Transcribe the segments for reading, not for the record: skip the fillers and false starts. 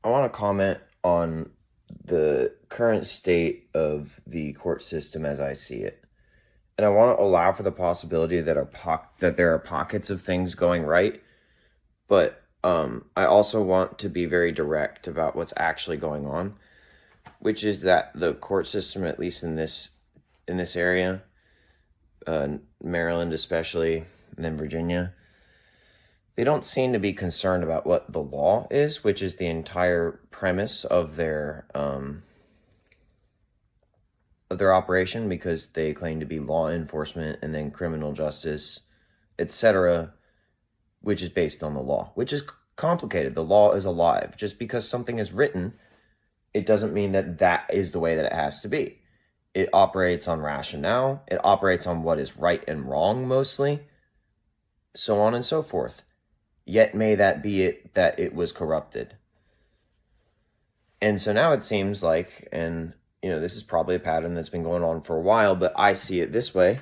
I want to comment on the current state of the court system as I see it. And I want to allow for the possibility that that there are pockets of things going right, but I also want to be very direct about what's actually going on, which is that the court system, at least in this area, Maryland especially, and then Virginia, they don't seem to be concerned about what the law is, which is the entire premise of their operation, because they claim to be law enforcement and then criminal justice, etc., which is based on the law, which is complicated. The law is alive. Just because something is written, it doesn't mean that that is the way that it has to be. It operates on rationale. It operates on what is right and wrong mostly, so on and so forth. Yet may that be it, that it was corrupted. And so now it seems like, and this is probably a pattern that's been going on for a while, but I see it this way,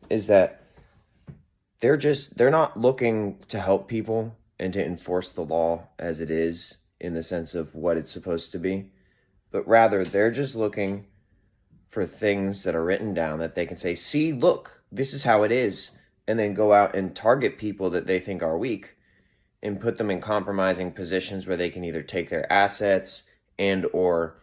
is that they're not looking to help people and to enforce the law as it is in the sense of what it's supposed to be, but rather they're just looking for things that are written down that they can say, see, look, this is how it is, and then go out and target people that they think are weak and put them in compromising positions where they can either take their assets and or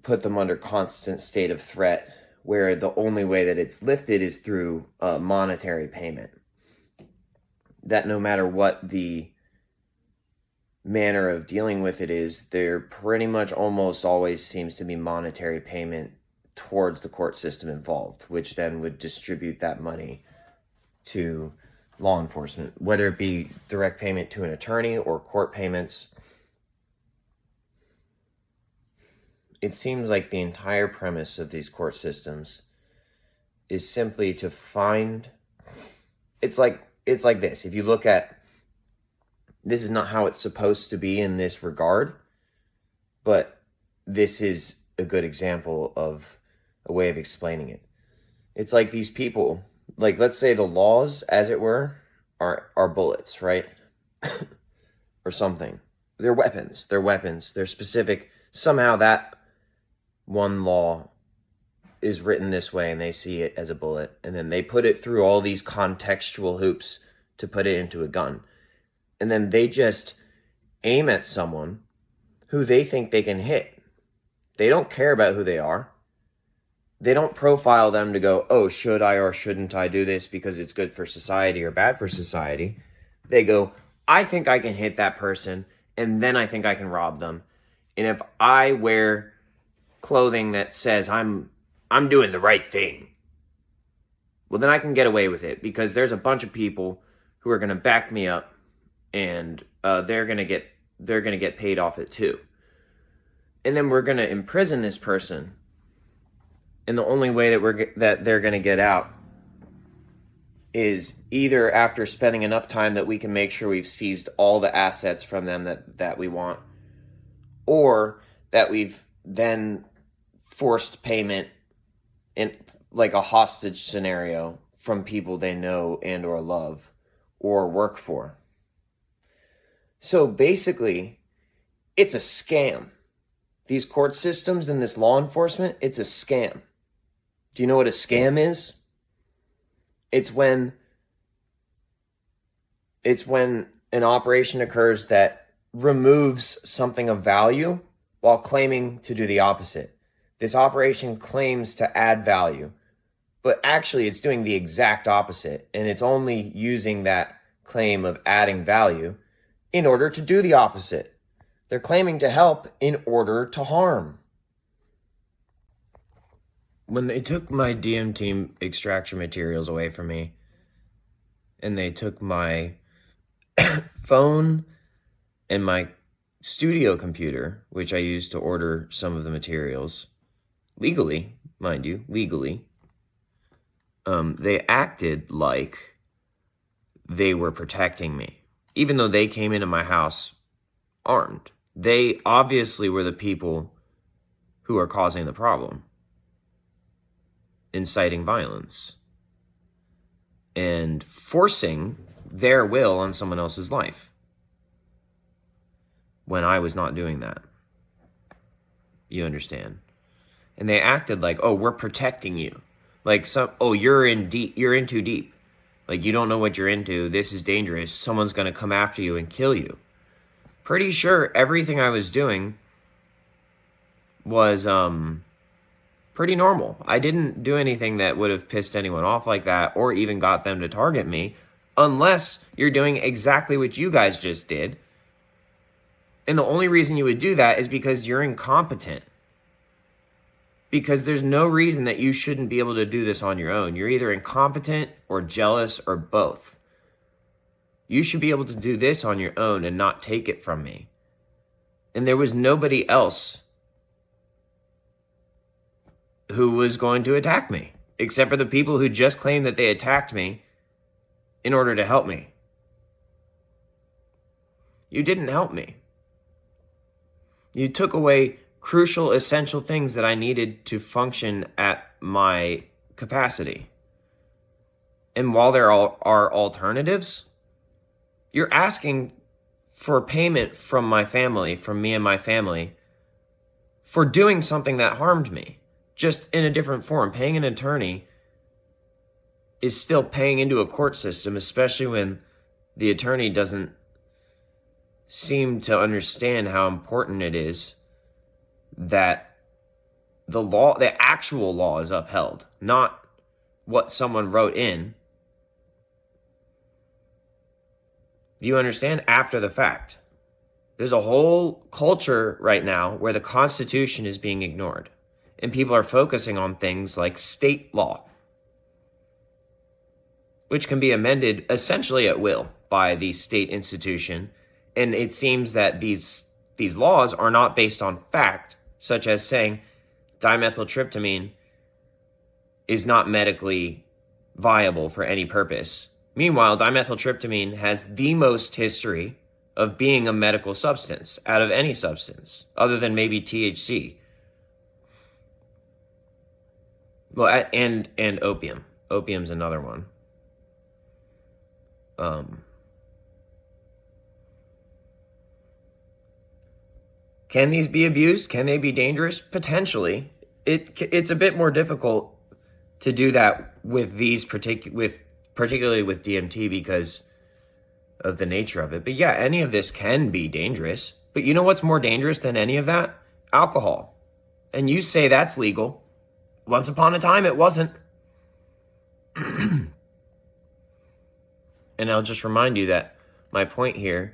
put them under constant state of threat, where the only way that it's lifted is through monetary payment. That no matter what the manner of dealing with it is, there pretty much almost always seems to be monetary payment towards the court system involved, which then would distribute that money to law enforcement, whether it be direct payment to an attorney or court payments. It seems like the entire premise of these court systems is simply to find, it's like this. If you look at, this is not how it's supposed to be in this regard, but this is a good example of a way of explaining it. It's like these people, like, let's say the laws, as it were, are bullets, right? Or something. They're weapons. They're specific. Somehow that one law is written this way and they see it as a bullet, and then they put it through all these contextual hoops to put it into a gun. And then they just aim at someone who they think they can hit. They don't care about who they are. They don't profile them to go, oh, should I or shouldn't I do this because it's good for society or bad for society. They go, I think I can hit that person, and then I think I can rob them. And if I wear clothing that says I'm doing the right thing, well, then I can get away with it because there's a bunch of people who are going to back me up, and they're going to get paid off it too. And then we're going to imprison this person, and the only way that they're going to get out is either after spending enough time that we can make sure we've seized all the assets from them that we want, or that we've then forced payment in like a hostage scenario from people they know and or love or work for. So basically, it's a scam. These court systems and this law enforcement, it's a scam. Do you know what a scam is? It's when an operation occurs that removes something of value while claiming to do the opposite. This operation claims to add value, but actually it's doing the exact opposite, and it's only using that claim of adding value in order to do the opposite. They're claiming to help in order to harm. When they took my DMT extraction materials away from me, and they took my phone and my studio computer, which I used to order some of the materials, legally, mind you, legally, they acted like they were protecting me, even though they came into my house armed. They obviously were the people who are causing the problem, inciting violence and forcing their will on someone else's life. when I was not doing that. You understand? And they acted like, oh, we're protecting you. Like, you're in too deep. Like, you don't know what you're into. This is dangerous. Someone's going to come after you and kill you. Pretty sure everything I was doing was pretty normal. I didn't do anything that would have pissed anyone off like that or even got them to target me, unless you're doing exactly what you guys just did. And the only reason you would do that is because you're incompetent. Because there's no reason that you shouldn't be able to do this on your own. You're either incompetent or jealous or both. You should be able to do this on your own and not take it from me. And there was nobody else who was going to attack me, except for the people who just claimed that they attacked me in order to help me. You didn't help me. You took away crucial, essential things that I needed to function at my capacity. And while there are alternatives, you're asking for payment from my family, from me and my family, for doing something that harmed me, just in a different form. Paying an attorney is still paying into a court system, especially when the attorney doesn't seem to understand how important it is that the actual law is upheld, not what someone wrote in. Do you understand? After the fact. There's a whole culture right now where the Constitution is being ignored, and people are focusing on things like state law, which can be amended essentially at will by the state institution. And it seems that these laws are not based on fact, such as saying dimethyltryptamine is not medically viable for any purpose. Meanwhile, dimethyltryptamine has the most history of being a medical substance out of any substance, other than maybe THC. Well, and opium. Opium's another one. Can these be abused? Can they be dangerous? Potentially. It's a bit more difficult to do that with particularly with DMT because of the nature of it. But yeah, any of this can be dangerous. But you know what's more dangerous than any of that? Alcohol. And you say that's legal. Once upon a time, it wasn't. And I'll just remind you that my point here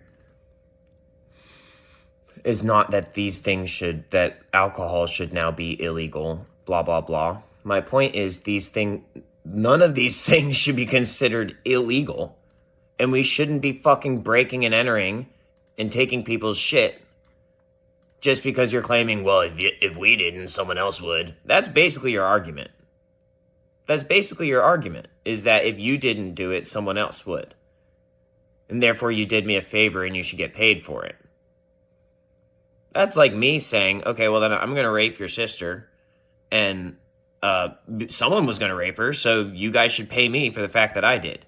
is not that that alcohol should now be illegal, blah, blah, blah. My point is none of these things should be considered illegal. And we shouldn't be fucking breaking and entering and taking people's shit just because you're claiming, well, if we didn't, someone else would. That's basically your argument. That's basically your argument, is that if you didn't do it, someone else would. And therefore you did me a favor and you should get paid for it. That's like me saying, okay, well then I'm going to rape your sister and someone was going to rape her, so you guys should pay me for the fact that I did.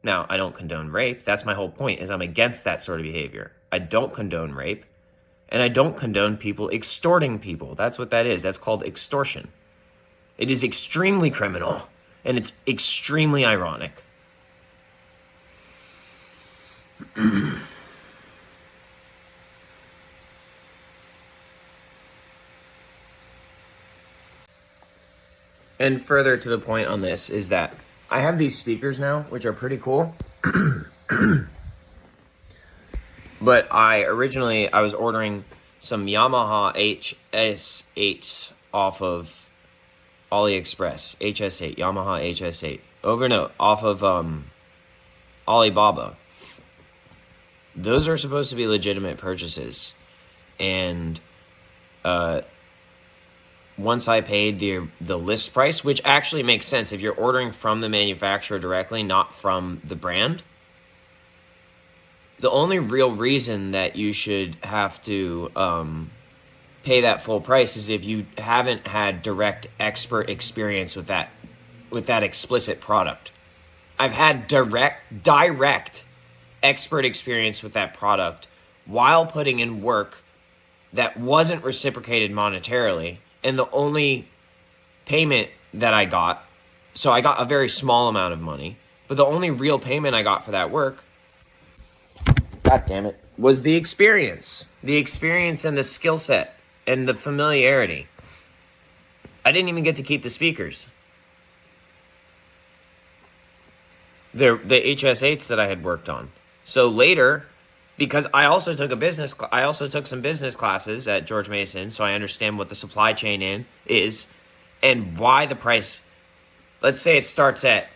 Now, I don't condone rape. That's my whole point, is I'm against that sort of behavior. I don't condone rape, and I don't condone people extorting people. That's what that is. That's called extortion. It is extremely criminal, and it's extremely ironic. And further to the point on this is that I have these speakers now, which are pretty cool. But I was ordering some Yamaha HS8 off of AliExpress. HS8, Yamaha HS8. Off of Alibaba. Those are supposed to be legitimate purchases. And once I paid the list price, which actually makes sense if you're ordering from the manufacturer directly, not from the brand. The only real reason that you should have to pay that full price is if you haven't had direct expert experience with that explicit product. I've had direct expert experience with that product while putting in work that wasn't reciprocated monetarily. And the only payment that I got, so I got a very small amount of money, but the only real payment I got for that work, God damn it, was the experience. The experience and the skill set and the familiarity. I didn't even get to keep the speakers. The HS8s that I had worked on. So later, because I also took some business classes at George Mason, so I understand what the supply chain is and why the price. Let's say it starts at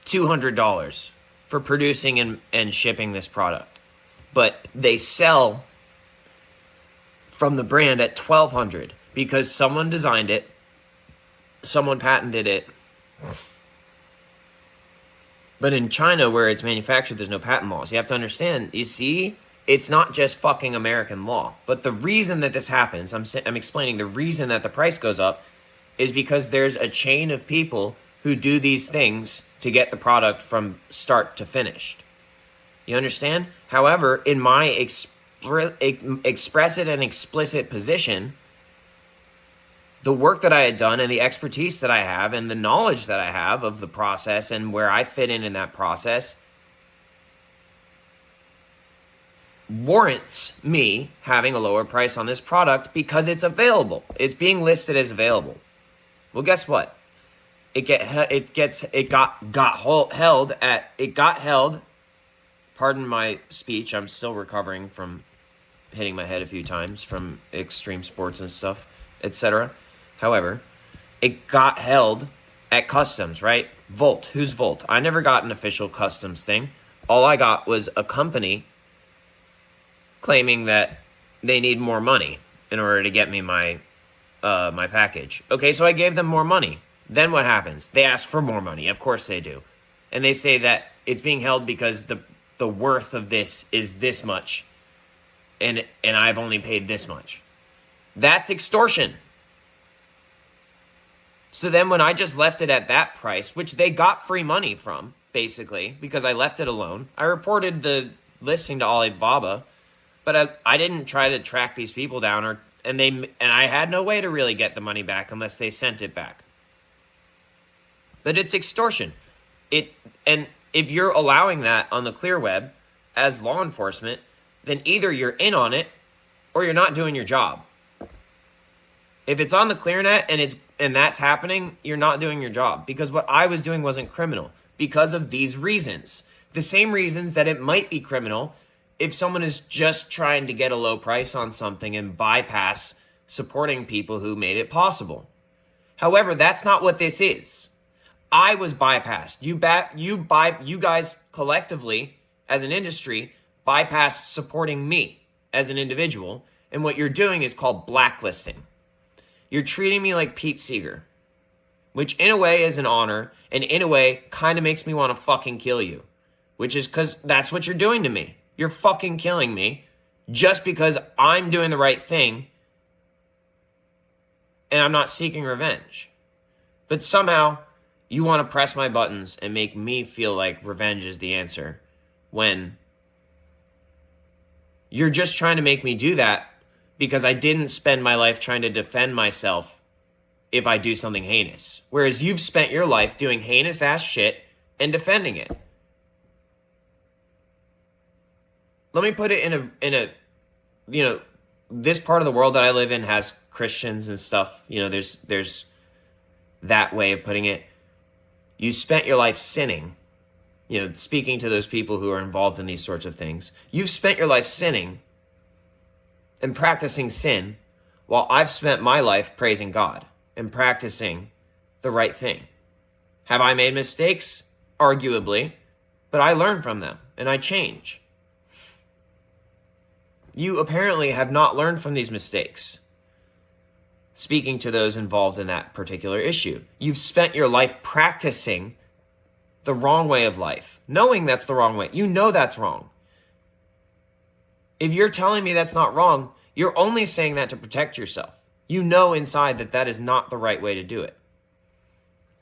$200 for producing and shipping this product, but they sell from the brand at $1,200 because someone designed it, someone patented it. But in China, where it's manufactured, there's no patent laws. You have to understand, you see, it's not just fucking American law. But the reason that this happens, I'm explaining the reason that the price goes up is because there's a chain of people who do these things to get the product from start to finished. You understand? However, in my express it and explicit position, the work that I had done and the expertise that I have and the knowledge that I have of the process and where I fit in that process warrants me having a lower price on this product because it's available. It's being listed as available. Well, guess what? It got held. Pardon my speech. I'm still recovering from hitting my head a few times from extreme sports and stuff, etc. However, it got held at customs, right? Volt. Who's Volt? I never got an official customs thing. All I got was a company claiming that they need more money in order to get me my package. Okay, so I gave them more money. Then what happens? They ask for more money. Of course they do. And they say that it's being held because the worth of this is this much. And I've only paid this much. That's extortion. So then when I just left it at that price, which they got free money from, basically, because I left it alone, I reported the listing to Alibaba, but I didn't try to track these people down, and I had no way to really get the money back unless they sent it back. But it's extortion. And if you're allowing that on the clear web as law enforcement, then either you're in on it or you're not doing your job. If it's on the ClearNet and that's happening, you're not doing your job, because what I was doing wasn't criminal because of these reasons. The same reasons that it might be criminal if someone is just trying to get a low price on something and bypass supporting people who made it possible. However, that's not what this is. I was bypassed. You guys collectively as an industry bypassed supporting me as an individual, and what you're doing is called blacklisting. You're treating me like Pete Seeger, which in a way is an honor, and in a way kind of makes me want to fucking kill you, which is because that's what you're doing to me. You're fucking killing me just because I'm doing the right thing and I'm not seeking revenge. But somehow you want to press my buttons and make me feel like revenge is the answer when you're just trying to make me do that because I didn't spend my life trying to defend myself if I do something heinous. Whereas you've spent your life doing heinous ass shit and defending it. Let me put it in a this part of the world that I live in has Christians and stuff. There's that way of putting it. You spent your life sinning, speaking to those people who are involved in these sorts of things. You've spent your life sinning and practicing sin, while I've spent my life praising God and practicing the right thing. Have I made mistakes? Arguably, but I learn from them and I change. You apparently have not learned from these mistakes. Speaking to those involved in that particular issue, you've spent your life practicing the wrong way of life, knowing that's the wrong way. You know that's wrong. If you're telling me that's not wrong, you're only saying that to protect yourself. You know inside that that is not the right way to do it.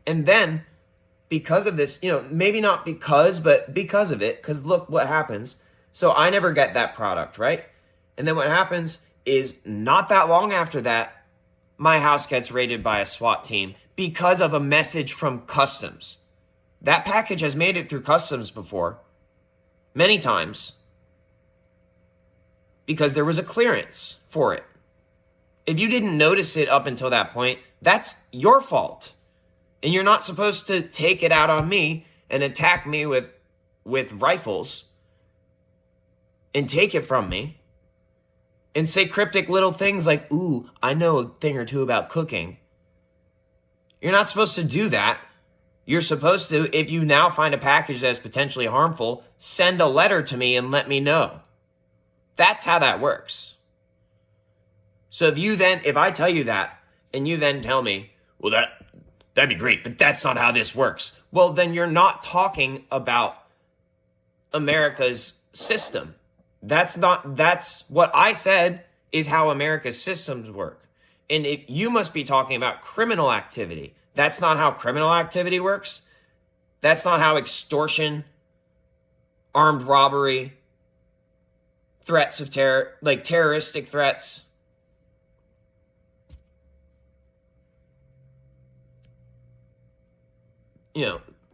And then, because of this, maybe not because, but because of it, because look what happens. So I never get that product, right? And then what happens is not that long after that, my house gets raided by a SWAT team because of a message from customs. That package has made it through customs before, many times, because there was a clearance for it. If you didn't notice it up until that point, that's your fault. And you're not supposed to take it out on me and attack me with rifles and take it from me and say cryptic little things like, ooh, I know a thing or two about cooking. You're not supposed to do that. You're supposed to, if you now find a package that's potentially harmful, send a letter to me and let me know. That's how that works. So if I tell you that and you then tell me, well, that'd be great, but that's not how this works. Well, then you're not talking about America's system. That's what I said is how America's systems work. And you must be talking about criminal activity. That's not how criminal activity works. That's not how extortion, armed robbery, threats of terror, like terroristic threats,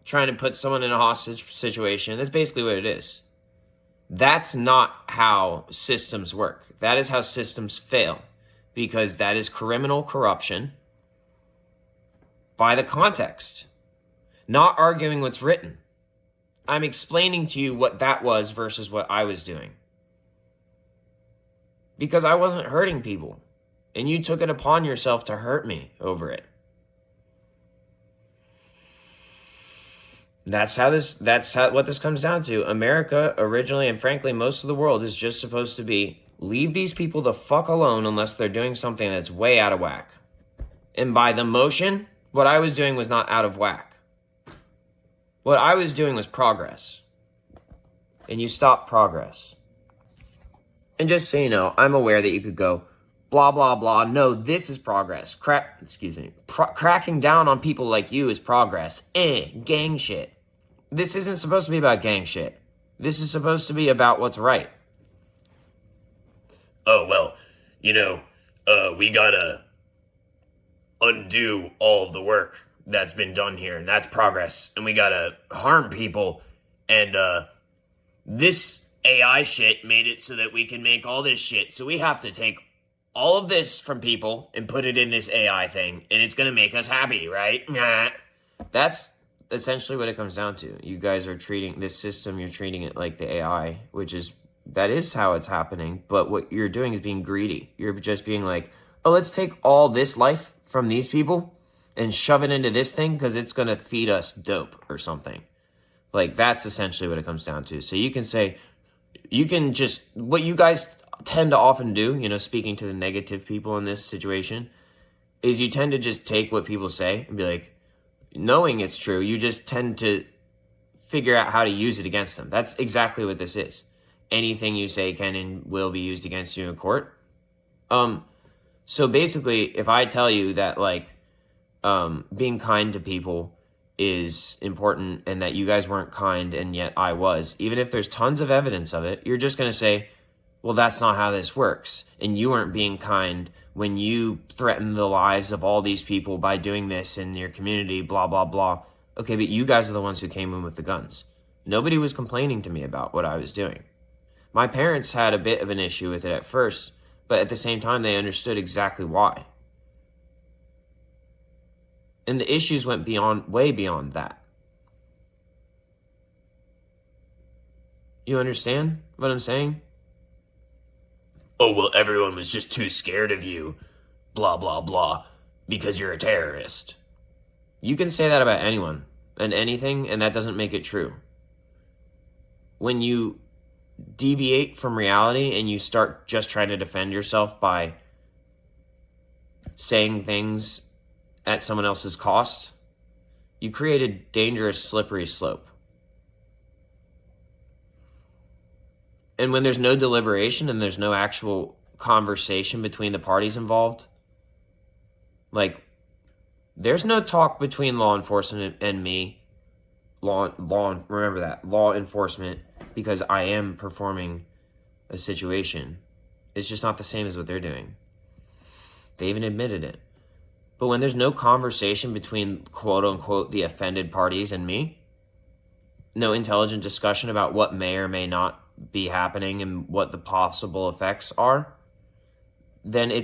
trying to put someone in a hostage situation. That's basically what it is. That's not how systems work. That is how systems fail, because that is criminal corruption by the context. Not arguing what's written. I'm explaining to you what that was versus what I was doing. Because I wasn't hurting people, and you took it upon yourself to hurt me over it. That's what this comes down to. America originally, and frankly most of the world, is just supposed to be leave these people the fuck alone unless they're doing something that's way out of whack. And by the motion, what I was doing was not out of whack. What I was doing was progress. And you stop progress. And just so you know, I'm aware that you could go, blah, blah, blah. No, this is progress. Cracking down on people like you is progress. Gang shit. This isn't supposed to be about gang shit. This is supposed to be about what's right. Oh, well, we gotta undo all of the work that's been done here, and that's progress. And we gotta harm people, and this AI shit made it so that we can make all this shit. So we have to take all of this from people and put it in this AI thing, and it's gonna make us happy, right? Nah. That's essentially what it comes down to. You guys are treating this system, you're treating it like the AI, that is how it's happening. But what you're doing is being greedy. You're just being like, oh, let's take all this life from these people and shove it into this thing because it's going to feed us dope or something. Like, that's essentially what it comes down to. So what you guys tend to often do, speaking to the negative people in this situation, is you tend to just take what people say and be like, knowing it's true, you just tend to figure out how to use it against them. That's exactly what this is. Anything you say can and will be used against you in court. So basically, if I tell you that, being kind to people is important and that you guys weren't kind and yet I was, even if there's tons of evidence of it, you're just going to say, well, that's not how this works. And you weren't being kind when you threatened the lives of all these people by doing this in your community, blah, blah, blah. Okay, but you guys are the ones who came in with the guns. Nobody was complaining to me about what I was doing. My parents had a bit of an issue with it at first, but at the same time, they understood exactly why. And the issues went way beyond that. You understand what I'm saying? Oh, well, everyone was just too scared of you, blah, blah, blah, because you're a terrorist. You can say that about anyone and anything, and that doesn't make it true. When you deviate from reality and you start just trying to defend yourself by saying things at someone else's cost, you create a dangerous, slippery slope. And when there's no deliberation and there's no actual conversation between the parties involved, there's no talk between law enforcement and me remember that, law enforcement, because I am performing a situation. It's just not the same as what they're doing. They even admitted it. But when there's no conversation between quote unquote the offended parties and me, no intelligent discussion about what may or may not be happening and what the possible effects are, then that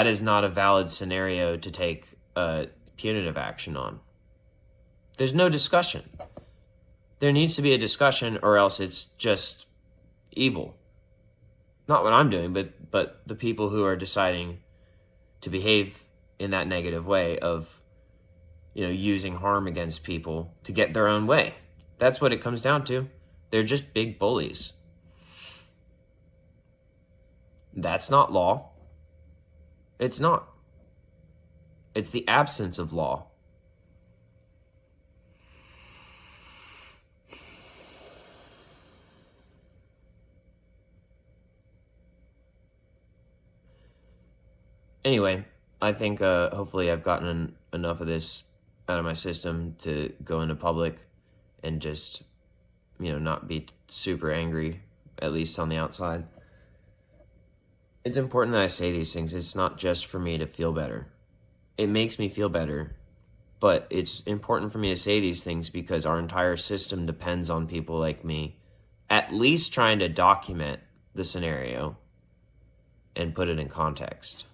is not a valid scenario to take punitive action on. There's no discussion. There needs to be a discussion, or else it's just evil. Not what I'm doing, but the people who are deciding to behave in that negative way of, using harm against people to get their own way. That's what it comes down to. They're just big bullies. That's not law. It's not. It's the absence of law. Anyway, I think hopefully I've gotten enough of this out of my system to go into public and just, not be super angry, at least on the outside. It's important that I say these things. It's not just for me to feel better. It makes me feel better, but it's important for me to say these things because our entire system depends on people like me at least trying to document the scenario and put it in context.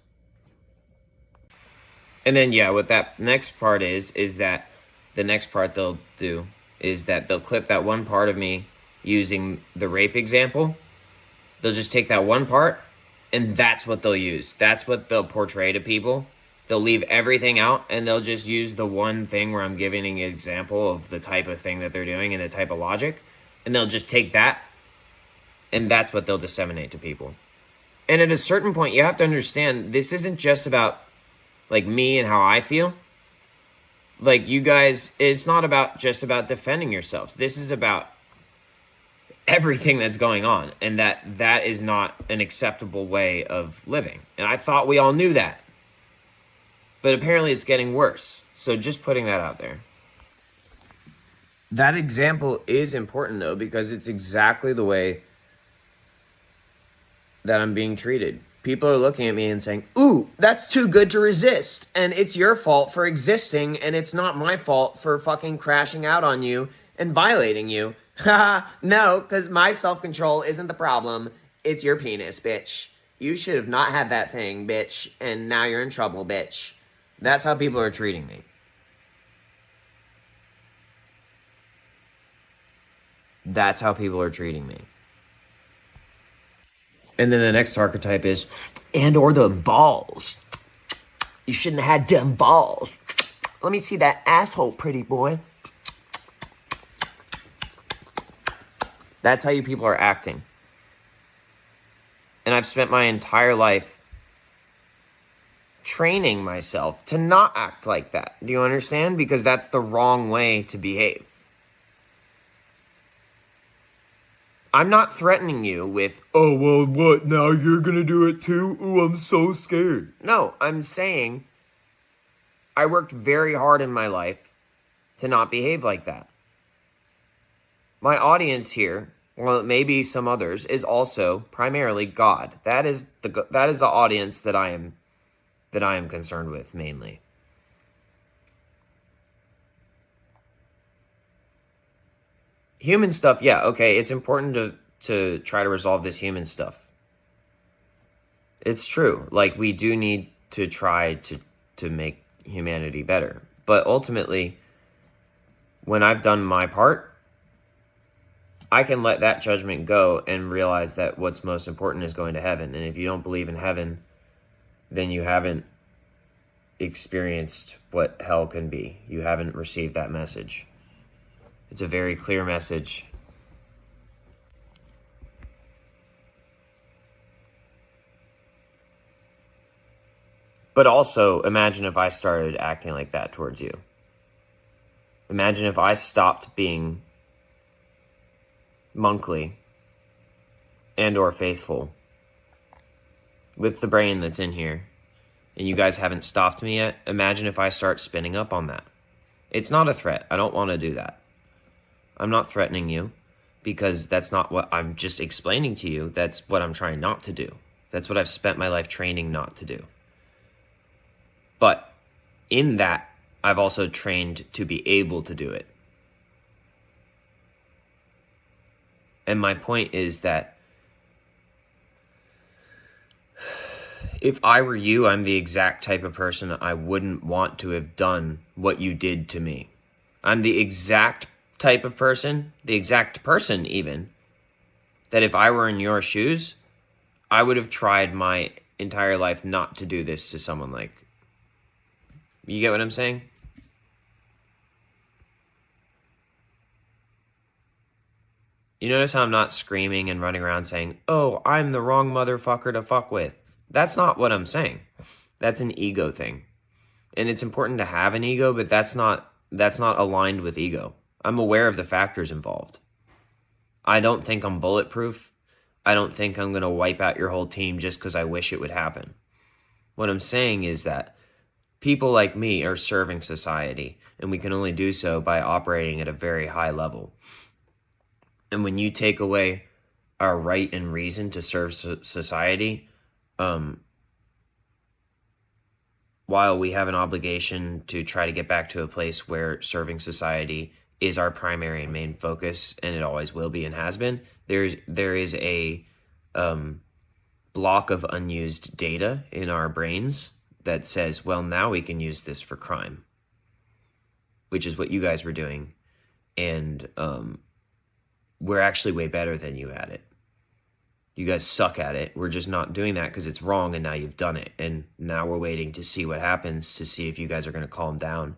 And then, what that next part is that the next part they'll do is that they'll clip that one part of me using the rape example. They'll just take that one part, and that's what they'll use. That's what they'll portray to people. They'll leave everything out, and they'll just use the one thing where I'm giving an example of the type of thing that they're doing and the type of logic, and they'll just take that, and that's what they'll disseminate to people. And at a certain point, you have to understand, this isn't just about me and how I feel. You guys, it's not just about defending yourselves. This is about everything that's going on, and that is not an acceptable way of living. And I thought we all knew that. But apparently it's getting worse. So just putting that out there. That example is important, though, because it's exactly the way that I'm being treated. People are looking at me and saying, ooh, that's too good to resist. And it's your fault for existing, and it's not my fault for fucking crashing out on you and violating you. Haha, no, because my self-control isn't the problem. It's your penis, bitch. You should have not had that thing, bitch, and now you're in trouble, bitch. That's how people are treating me. That's how people are treating me. And then the next archetype is, or the balls. You shouldn't have had them balls. Let me see that asshole, pretty boy. That's how you people are acting. And I've spent my entire life training myself to not act like that. Do you understand? Because that's the wrong way to behave. I'm not threatening you with, oh, well, what, now you're gonna do it too? Ooh, I'm so scared. No, I'm saying I worked very hard in my life to not behave like that. My audience here, well, maybe some others, is also primarily God. That is the audience that I am concerned with mainly. Human stuff, yeah, okay, it's important to try to resolve this human stuff. It's true. We do need to try to make humanity better. But ultimately, when I've done my part, I can let that judgment go and realize that what's most important is going to heaven. And if you don't believe in heaven, then you haven't experienced what hell can be. You haven't received that message. It's a very clear message. But also, imagine if I started acting like that towards you. Imagine if I stopped being monkly and or faithful with the brain that's in here, and you guys haven't stopped me yet. Imagine if I start spinning up on that. It's not a threat. I don't want to do that. I'm not threatening you because that's not what I'm just explaining to you. That's what I'm trying not to do. That's what I've spent my life training not to do. But in that, I've also trained to be able to do it. And my point is that if I were you, I'm the exact type of person I wouldn't want to have done what you did to me. I'm the exact type of person, the exact person even, that if I were in your shoes, I would have tried my entire life not to do this to someone like. You get what I'm saying? You notice how I'm not screaming and running around saying, oh, I'm the wrong motherfucker to fuck with. That's not what I'm saying. That's an ego thing. And it's important to have an ego, but that's not aligned with ego. I'm aware of the factors involved. I don't think I'm bulletproof. I don't think I'm going to wipe out your whole team just because I wish it would happen. What I'm saying is that people like me are serving society, and we can only do so by operating at a very high level. And when you take away our right and reason to serve society, while we have an obligation to try to get back to a place where serving society is our primary and main focus, and it always will be and has been, there is a block of unused data in our brains that says, well, now we can use this for crime, which is what you guys were doing. And we're actually way better than you at it. You guys suck at it. We're just not doing that because it's wrong, and now you've done it. And now we're waiting to see what happens, to see if you guys are going to calm down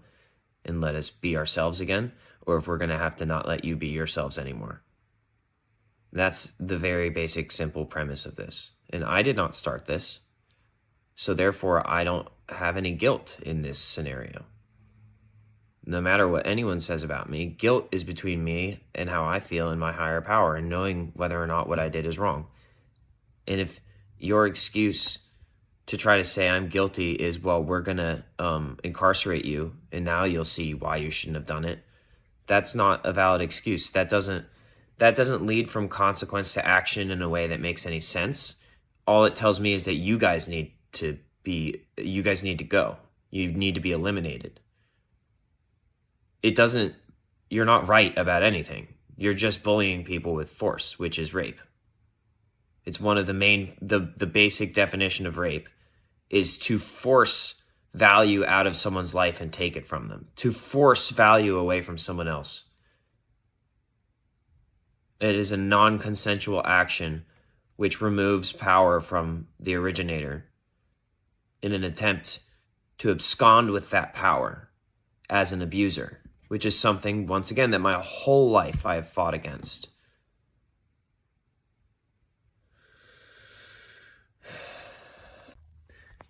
and let us be ourselves again, or if we're going to have to not let you be yourselves anymore. That's the very basic, simple premise of this. And I did not start this. So therefore, I don't have any guilt in this scenario. No matter what anyone says about me, guilt is between me and how I feel in my higher power and knowing whether or not what I did is wrong. And if your excuse to try to say I'm guilty is, well, we're going to incarcerate you and now you'll see why you shouldn't have done it, that's not a valid excuse. That doesn't lead from consequence to action in a way that makes any sense. All it tells me is that you guys need to go. You need to be eliminated. You're not right about anything. You're just bullying people with force, which is rape. It's one of the basic definition of rape is to force value out of someone's life and take it from them, to force value away from someone else. It is a non-consensual action which removes power from the originator in an attempt to abscond with that power as an abuser, which is something, once again, that my whole life I have fought against.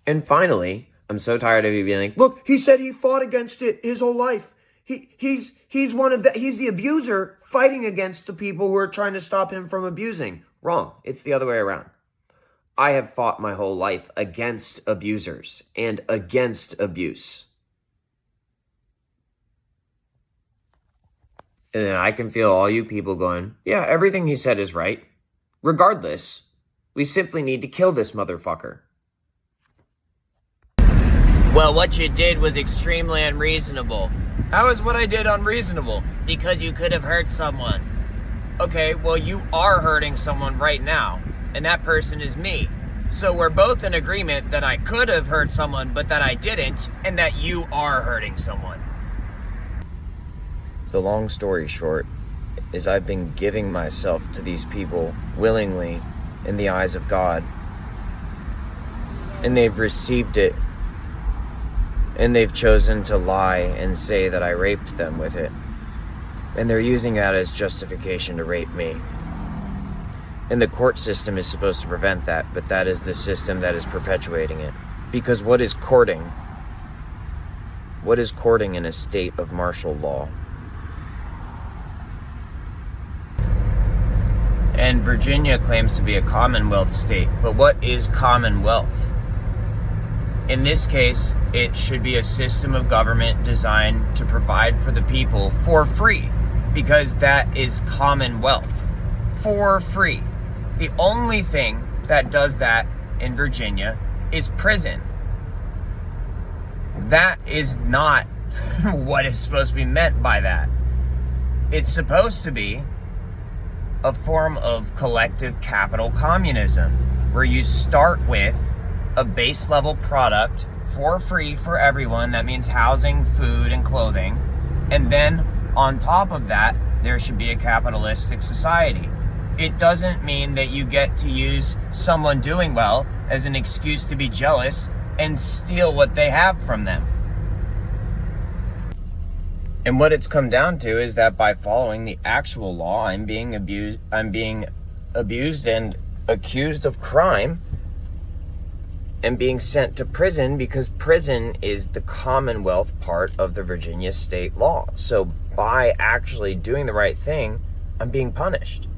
And finally, I'm so tired of you being like, look, he said he fought against it his whole life. He's the abuser fighting against the people who are trying to stop him from abusing. Wrong. It's the other way around. I have fought my whole life against abusers and against abuse. And then I can feel all you people going, yeah, everything he said is right. Regardless, we simply need to kill this motherfucker. Well, what you did was extremely unreasonable. How is what I did unreasonable? Because you could have hurt someone. Okay, well, you are hurting someone right now, and that person is me. So we're both in agreement that I could have hurt someone, but that I didn't, and that you are hurting someone. The long story short is I've been giving myself to these people willingly in the eyes of God, and they've received it, and they've chosen to lie and say that I raped them with it, and they're using that as justification to rape me. And the court system is supposed to prevent that, but that is the system that is perpetuating it. Because what is courting? What is courting in a state of martial law? And Virginia claims to be a Commonwealth state, but what is Commonwealth? In this case, it should be a system of government designed to provide for the people for free, because that is commonwealth. For free. The only thing that does that in Virginia is prison. That is not what is supposed to be meant by that. It's supposed to be a form of collective capital communism, where you start with a base level product for free for everyone. That means housing, food, and clothing. And then on top of that, there should be a capitalistic society. It doesn't mean that you get to use someone doing well as an excuse to be jealous and steal what they have from them. And what it's come down to is that by following the actual law, I'm being abused and accused of crime and being sent to prison, because prison is the Commonwealth part of the Virginia state law. So by actually doing the right thing, I'm being punished,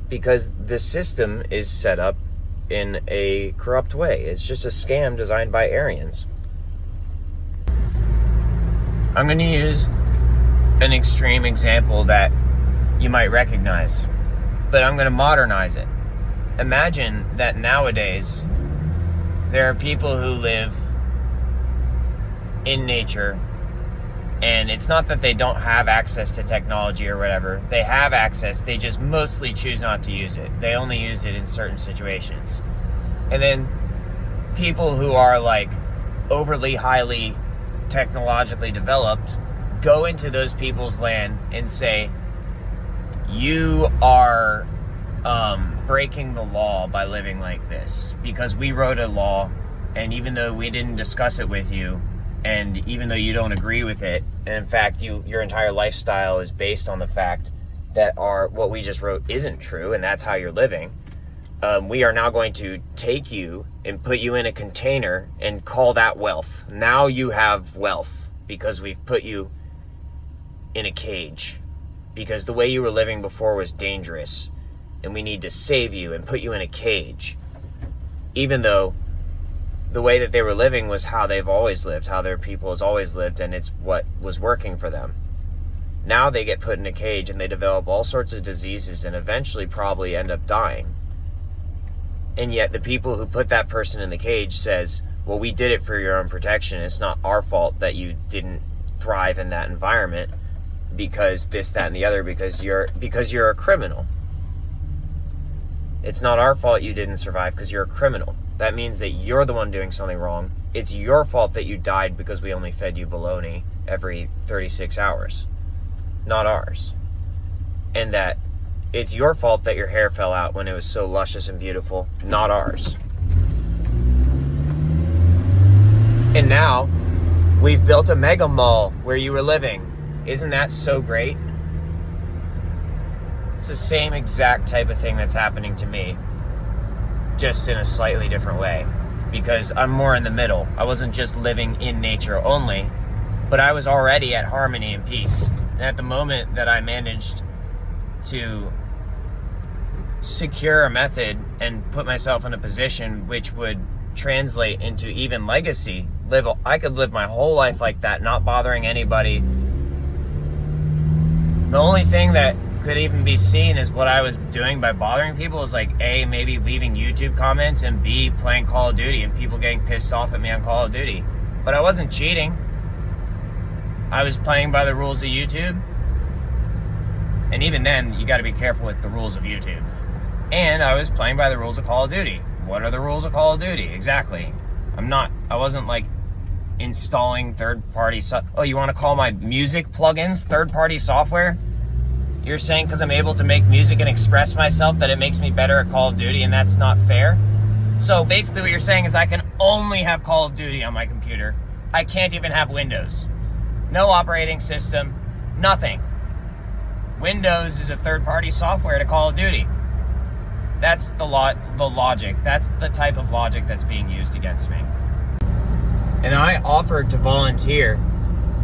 because the system is set up in a corrupt way. It's just a scam designed by Aryans. I'm going to use an extreme example that you might recognize, but I'm going to modernize it. Imagine that nowadays there are people who live in nature, and it's not that they don't have access to technology or whatever. They have access, they just mostly choose not to use it. They only use it in certain situations. And then people who are like overly highly technologically developed go into those people's land and say, you are breaking the law by living like this, because we wrote a law, and even though we didn't discuss it with you, and even though you don't agree with it, and in fact your entire lifestyle is based on the fact that what we just wrote isn't true, and that's how you're living, we are now going to take you and put you in a container and call that wealth. Now you have wealth because we've put you in a cage, because the way you were living before was dangerous, and we need to save you and put you in a cage, even though the way that they were living was how they've always lived, how their people has always lived, and it's what was working for them. Now they get put in a cage and they develop all sorts of diseases and eventually probably end up dying. And yet the people who put that person in the cage says, well, we did it for your own protection. It's not our fault that you didn't thrive in that environment because this, that, and the other, because you're a criminal. It's not our fault you didn't survive because you're a criminal. That means that you're the one doing something wrong. It's your fault that you died because we only fed you bologna every 36 hours, not ours. And that it's your fault that your hair fell out when it was so luscious and beautiful, not ours. And now we've built a mega mall where you were living. Isn't that so great? It's the same exact type of thing that's happening to me, just in a slightly different way, because I'm more in the middle. I wasn't just living in nature only, but I was already at harmony and peace. And at the moment that I managed to secure a method and put myself in a position which would translate into even legacy, I could live my whole life like that, not bothering anybody. The only thing that could even be seen as what I was doing by bothering people is like A, maybe leaving YouTube comments, and B, playing Call of Duty and people getting pissed off at me on Call of Duty. But I wasn't cheating. I was playing by the rules of YouTube. And even then, you got to be careful with the rules of YouTube. And I was playing by the rules of Call of Duty. What are the rules of Call of Duty? Exactly. I wasn't like installing third-party oh, you want to call my music plugins third-party software? You're saying because I'm able to make music and express myself that it makes me better at Call of Duty, and that's not fair? So basically what you're saying is I can only have Call of Duty on my computer. I can't even have Windows. No operating system, nothing. Windows is a third-party software to Call of Duty. That's the logic. That's the type of logic that's being used against me. And I offered to volunteer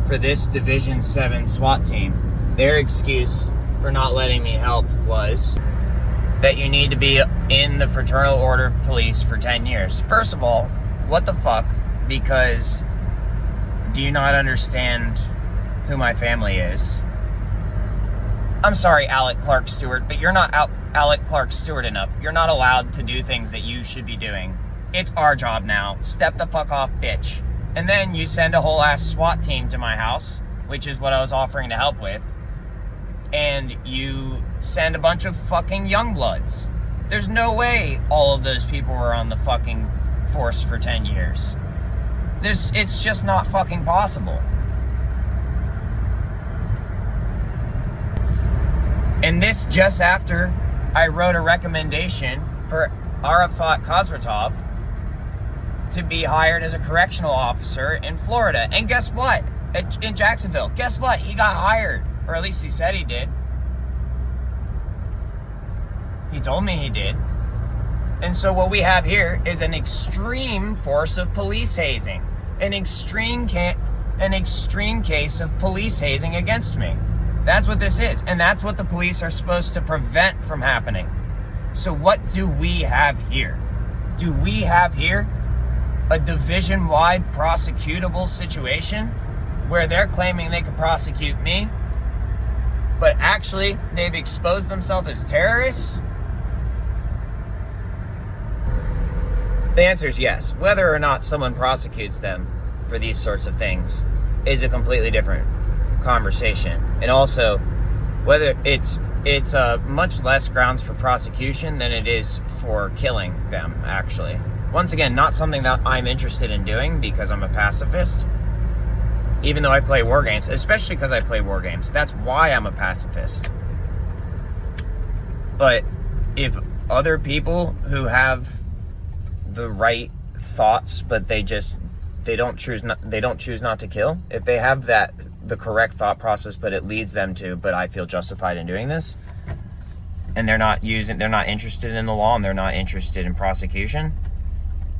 for this Division 7 SWAT team. Their excuse for not letting me help was that you need to be in the Fraternal Order of Police for 10 years. First of all, what the fuck? because do you not understand who my family is? I'm sorry, Alec Clark Stewart, but you're not Alec Clark Stewart enough. You're not allowed to do things that you should be doing. It's our job now. Step the fuck off, bitch. And then you send a whole ass SWAT team to my house, which is what I was offering to help with. And you send a bunch of fucking young bloods. There's no way all of those people were on the fucking force for 10 years. It's just not fucking possible. And this just after I wrote a recommendation for Arafat Khosrow to be hired as a correctional officer in Florida. And guess what? In Jacksonville. Guess what? He got hired. Or at least he said he did. He told me he did. And so what we have here is an extreme force of police hazing. An extreme case of police hazing against me. That's what this is. And that's what the police are supposed to prevent from happening. So what do we have here? Do we have here a division-wide prosecutable situation where they're claiming they can prosecute me, but actually they've exposed themselves as terrorists? The answer is yes. Whether or not someone prosecutes them for these sorts of things is a completely different conversation. And also, whether it's much less grounds for prosecution than it is for killing them, actually. Once again, not something that I'm interested in doing because I'm a pacifist. Even though I play war games, especially because I play war games. That's why I'm a pacifist. But if other people who have the right thoughts, but they don't choose not to kill, if they have the correct thought process, but it leads them to, but I feel justified in doing this, and they're not interested in the law, and they're not interested in prosecution,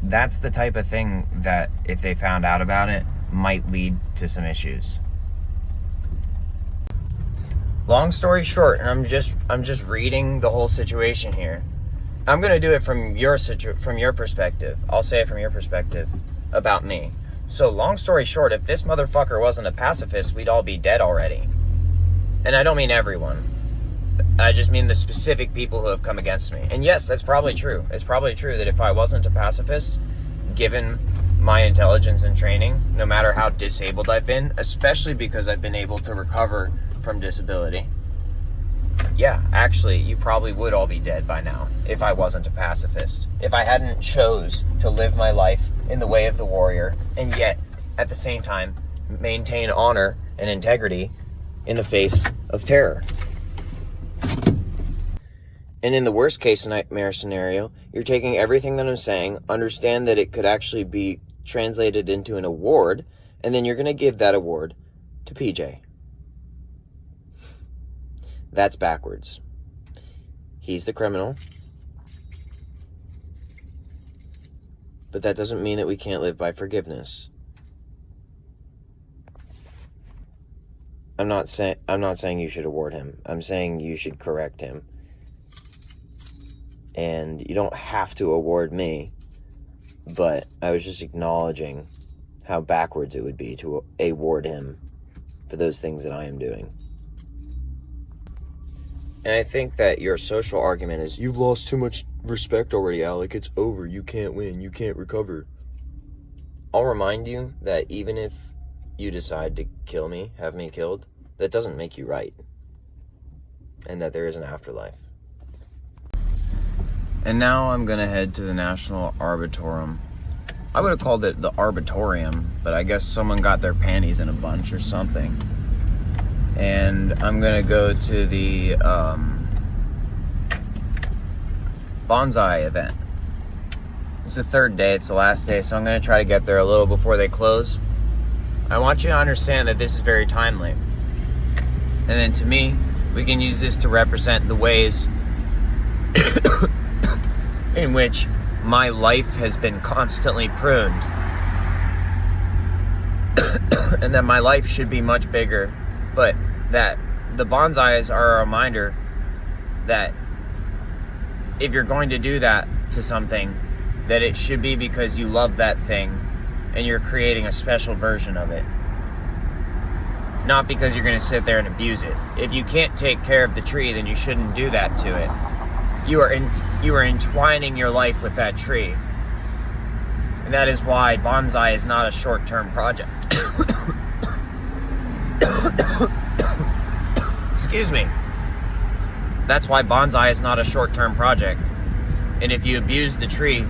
that's the type of thing that, if they found out about it, might lead to some issues. Long story short, and I'm just reading the whole situation here. I'm going to do it from your perspective. I'll say it from your perspective about me. So long story short, if this motherfucker wasn't a pacifist, we'd all be dead already. And I don't mean everyone. I just mean the specific people who have come against me. And yes, that's probably true. It's probably true that if I wasn't a pacifist, given my intelligence and training, no matter how disabled I've been, especially because I've been able to recover from disability, yeah, actually, you probably would all be dead by now if I wasn't a pacifist. If I hadn't chose to live my life in the way of the warrior, and yet, at the same time, maintain honor and integrity in the face of terror. And in the worst case nightmare scenario, you're taking everything that I'm saying, understand that it could actually be translated into an award, and then you're going to give that award to PJ. That's backwards. He's the criminal. But that doesn't mean that we can't live by forgiveness. I'm not saying you should award him. I'm saying you should correct him. And you don't have to award me, but I was just acknowledging how backwards it would be to award him for those things that I am doing. And I think that your social argument is, you've lost too much respect already, Alec. It's over. You can't win. You can't recover. I'll remind you that even if you decide to kill me, have me killed, that doesn't make you right. And that there is an afterlife. And now I'm going to head to the National Arbitorium. I would have called it the Arbitorium, but I guess someone got their panties in a bunch or something. And I'm going to go to the bonsai event. It's the third day, it's the last day, so I'm going to try to get there a little before they close. I want you to understand that this is very timely. And then to me, we can use this to represent the ways in which my life has been constantly pruned. And that my life should be much bigger, but that the bonsais are a reminder that if you're going to do that to something, that it should be because you love that thing and you're creating a special version of it. Not because you're going to sit there and abuse it. If you can't take care of the tree, then you shouldn't do that to it. You are entwining your life with that tree. And that is why bonsai is not a short-term project. Excuse me. That's why bonsai is not a short-term project. And if you abuse the tree,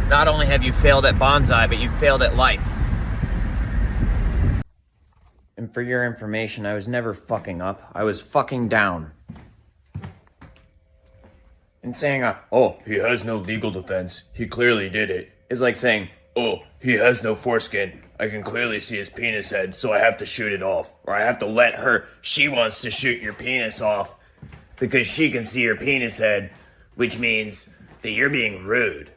not only have you failed at bonsai, but you've failed at life. And for your information, I was never fucking up. I was fucking down. And saying, oh, he has no legal defense. He clearly did it. Is like saying, oh, he has no foreskin. I can clearly see his penis head, so I have to shoot it off. Or I have to let her. She wants to shoot your penis off because she can see your penis head, which means that you're being rude.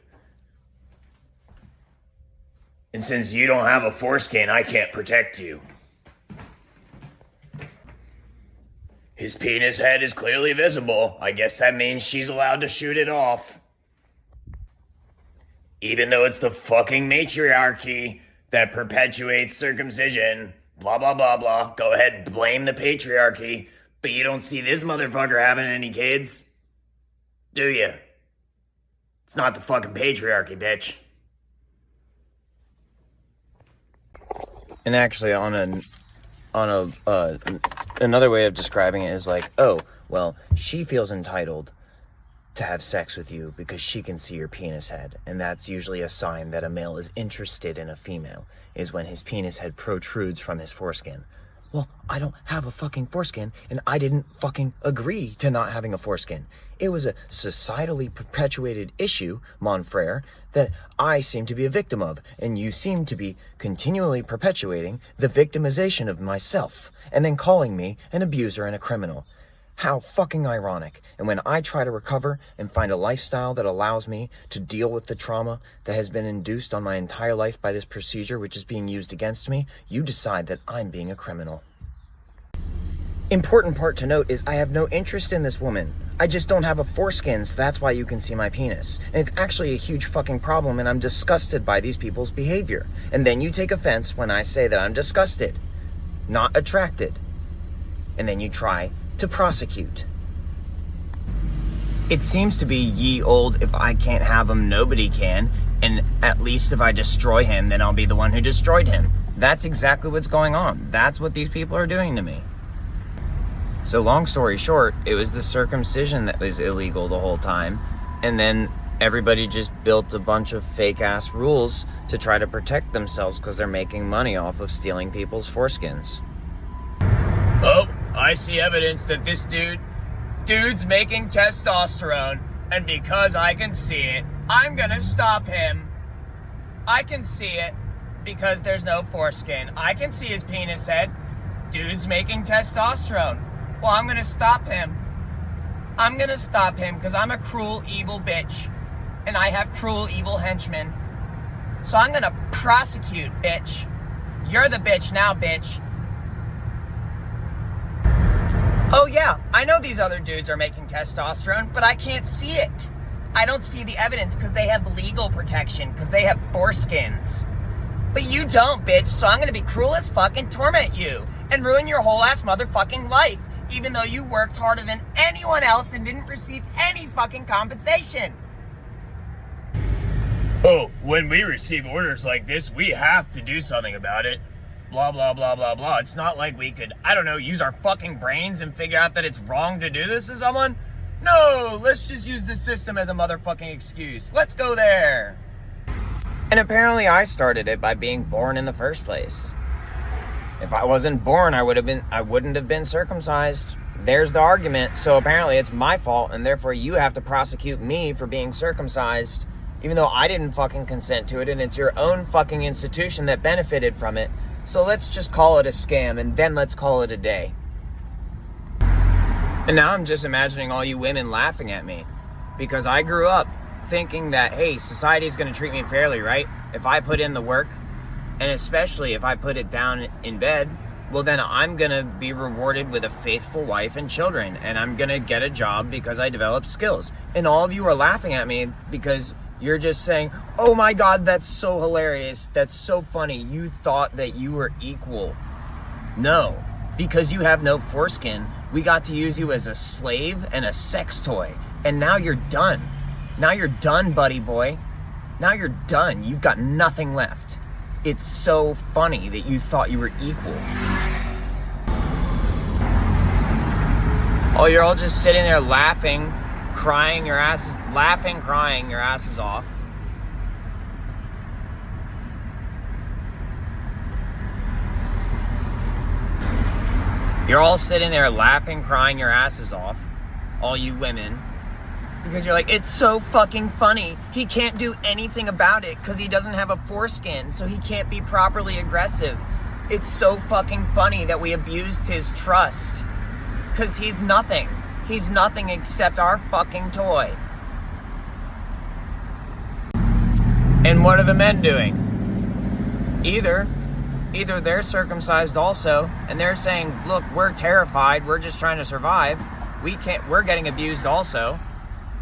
And since you don't have a foreskin, I can't protect you. His penis head is clearly visible. I guess that means she's allowed to shoot it off. Even though it's the fucking matriarchy that perpetuates circumcision. Blah, blah, blah, blah. Go ahead, blame the patriarchy. But you don't see this motherfucker having any kids. Do you? It's not the fucking patriarchy, bitch. and actually another way of describing it is like, oh, well, she feels entitled to have sex with you because she can see your penis head, and that's usually a sign that a male is interested in a female, is when his penis head protrudes from his foreskin. Well, I don't have a fucking foreskin, and I didn't fucking agree to not having a foreskin. It was a societally perpetuated issue, mon frere, that I seem to be a victim of, and you seem to be continually perpetuating the victimization of myself, and then calling me an abuser and a criminal. How fucking ironic. And when I try to recover and find a lifestyle that allows me to deal with the trauma that has been induced on my entire life by this procedure which is being used against me, you decide that I'm being a criminal. Important part to note is I have no interest in this woman. I just don't have a foreskin, so that's why you can see my penis. And it's actually a huge fucking problem, and I'm disgusted by these people's behavior. And then you take offense when I say that I'm disgusted, not attracted. And then you try to prosecute. It seems to be ye old, if I can't have him, nobody can, and at least if I destroy him, then I'll be the one who destroyed him. That's exactly what's going on. That's what these people are doing to me. So long story short, it was the circumcision that was illegal the whole time, and then everybody just built a bunch of fake-ass rules to try to protect themselves because they're making money off of stealing people's foreskins. Oh, I see evidence that this dude's making testosterone, and because I can see it, I'm gonna stop him. I can see it because there's no foreskin. I can see his penis head. Dude's making testosterone. Well, I'm gonna stop him. I'm gonna stop him because I'm a cruel, evil bitch, and I have cruel, evil henchmen. So I'm gonna prosecute, bitch. You're the bitch now, bitch. Oh yeah, I know these other dudes are making testosterone, but I can't see it. I don't see the evidence because they have legal protection, because they have foreskins. But you don't, bitch, so I'm gonna be cruel as fuck and torment you and ruin your whole ass motherfucking life, even though you worked harder than anyone else and didn't receive any fucking compensation. Oh, when we receive orders like this, we have to do something about it. Blah, blah, blah, blah, blah. It's not like we could, I don't know, use our fucking brains and figure out that it's wrong to do this to someone. No, let's just use the system as a motherfucking excuse. Let's go there. And apparently I started it by being born in the first place. If I wasn't born, I wouldn't have been circumcised. There's the argument. So apparently it's my fault, and therefore you have to prosecute me for being circumcised, even though I didn't fucking consent to it, and it's your own fucking institution that benefited from it. So let's just call it a scam, and then let's call it a day. And now I'm just imagining all you women laughing at me, because I grew up thinking that, hey, society's going to treat me fairly, right? If I put in the work, and especially if I put it down in bed, well, then I'm going to be rewarded with a faithful wife and children, and I'm going to get a job because I developed skills. And all of you are laughing at me because You're just saying, oh my God, that's so hilarious. That's so funny. You thought that you were equal. No, because you have no foreskin, we got to use you as a slave and a sex toy. And now you're done. Now you're done, buddy boy. Now you're done. You've got nothing left. It's so funny that you thought you were equal. Oh, you're all just sitting there laughing, crying your asses off. You're all sitting there laughing, crying your asses off, all you women, because you're like, it's so fucking funny. He can't do anything about it because he doesn't have a foreskin, so he can't be properly aggressive. It's so fucking funny that we abused his trust because he's nothing. He's nothing except our fucking toy. And what are the men doing? Either they're circumcised also, and they're saying, look, we're terrified, we're just trying to survive, we're getting abused also.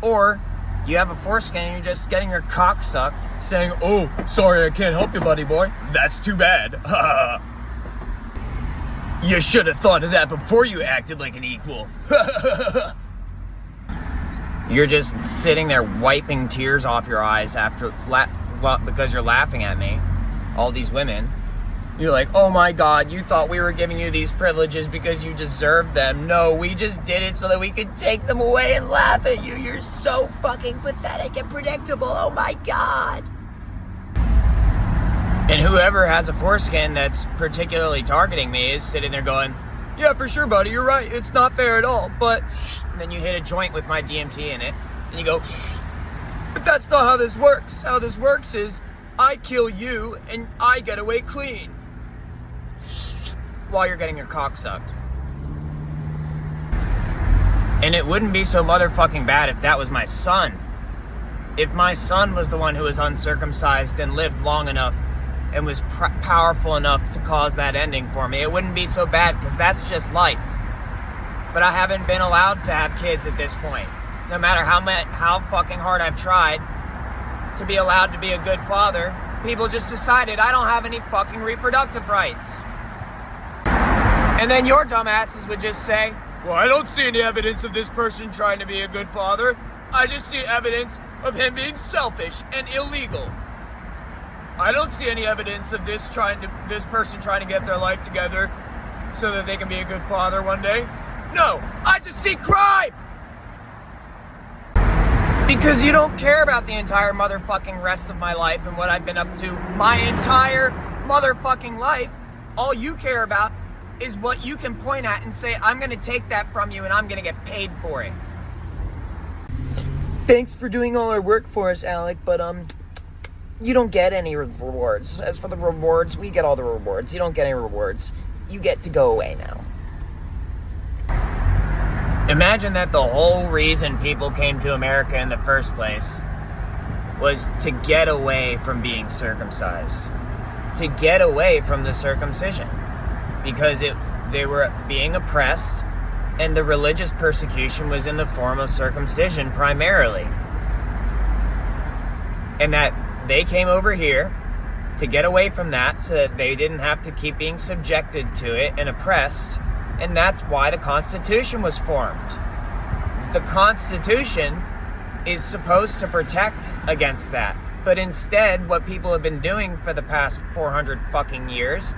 Or you have a foreskin and you're just getting your cock sucked, saying, oh, sorry, I can't help you, buddy boy. That's too bad. You should have thought of that before you acted like an equal. You're just sitting there wiping tears off your eyes because you're laughing at me, all these women. You're like, oh my God, you thought we were giving you these privileges because you deserved them. No, we just did it so that we could take them away and laugh at you. You're so fucking pathetic and predictable. Oh my God. And whoever has a foreskin that's particularly targeting me is sitting there going, yeah, for sure, buddy, you're right. It's not fair at all. But then you hit a joint with my DMT in it and you go, but that's not how this works. How this works is I kill you and I get away clean. While you're getting your cock sucked. And it wouldn't be so motherfucking bad if that was my son. If my son was the one who was uncircumcised and lived long enough and was powerful enough to cause that ending for me, it wouldn't be so bad because that's just life. But I haven't been allowed to have kids at this point. No matter how fucking hard I've tried to be allowed to be a good father, people just decided I don't have any fucking reproductive rights. And then your dumbasses would just say, well, I don't see any evidence of this person trying to be a good father. I just see evidence of him being selfish and illegal. I don't see any evidence of this person trying to get their life together so that they can be a good father one day. No, I just see crime! Because you don't care about the entire motherfucking rest of my life and what I've been up to my entire motherfucking life. All you care about is what you can point at and say, I'm going to take that from you and I'm going to get paid for it. Thanks for doing all our work for us, Alec, but you don't get any rewards. As for the rewards, we get all the rewards. You don't get any rewards. You get to go away now. Imagine that the whole reason people came to America in the first place was to get away from being circumcised. To get away from the circumcision. Because they were being oppressed, and the religious persecution was in the form of circumcision primarily. And that they came over here to get away from that so that they didn't have to keep being subjected to it and oppressed, and that's why the Constitution was formed. The Constitution is supposed to protect against that, but instead what people have been doing for the past 400 fucking years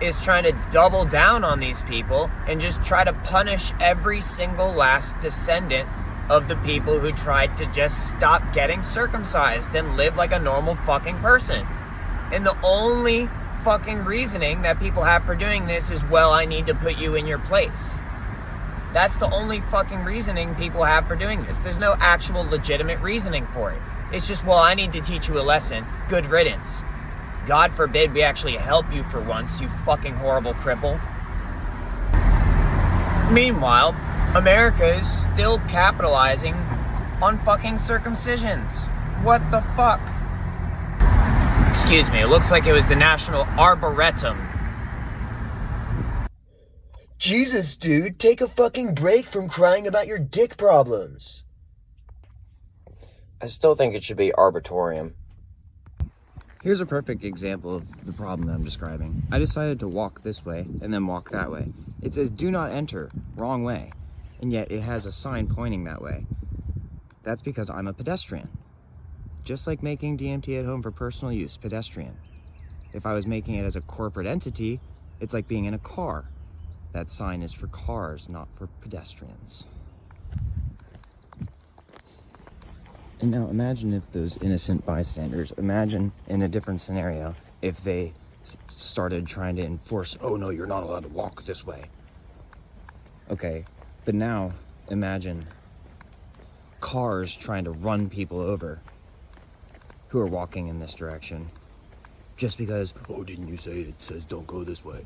is trying to double down on these people and just try to punish every single last descendant of the people who tried to just stop getting circumcised and live like a normal fucking person. And the only fucking reasoning that people have for doing this is, well, I need to put you in your place. That's the only fucking reasoning people have for doing this. There's no actual legitimate reasoning for it. It's just, well, I need to teach you a lesson. Good riddance. God forbid we actually help you for once, you fucking horrible cripple. Meanwhile, America is still capitalizing on fucking circumcisions. What the fuck? Excuse me, it looks like it was the National Arboretum. Jesus, dude, take a fucking break from crying about your dick problems. I still think it should be arbitorium. Here's a perfect example of the problem that I'm describing. I decided to walk this way and then walk that way. It says do not enter, wrong way, and yet it has a sign pointing that way. That's because I'm a pedestrian. Just like making DMT at home for personal use, pedestrian. If I was making it as a corporate entity, it's like being in a car. That sign is for cars, not for pedestrians. And now imagine if those innocent bystanders, imagine in a different scenario, if they started trying to enforce, oh no, you're not allowed to walk this way. Okay, but now imagine cars trying to run people over who are walking in this direction. Just because, oh, didn't you say it says don't go this way?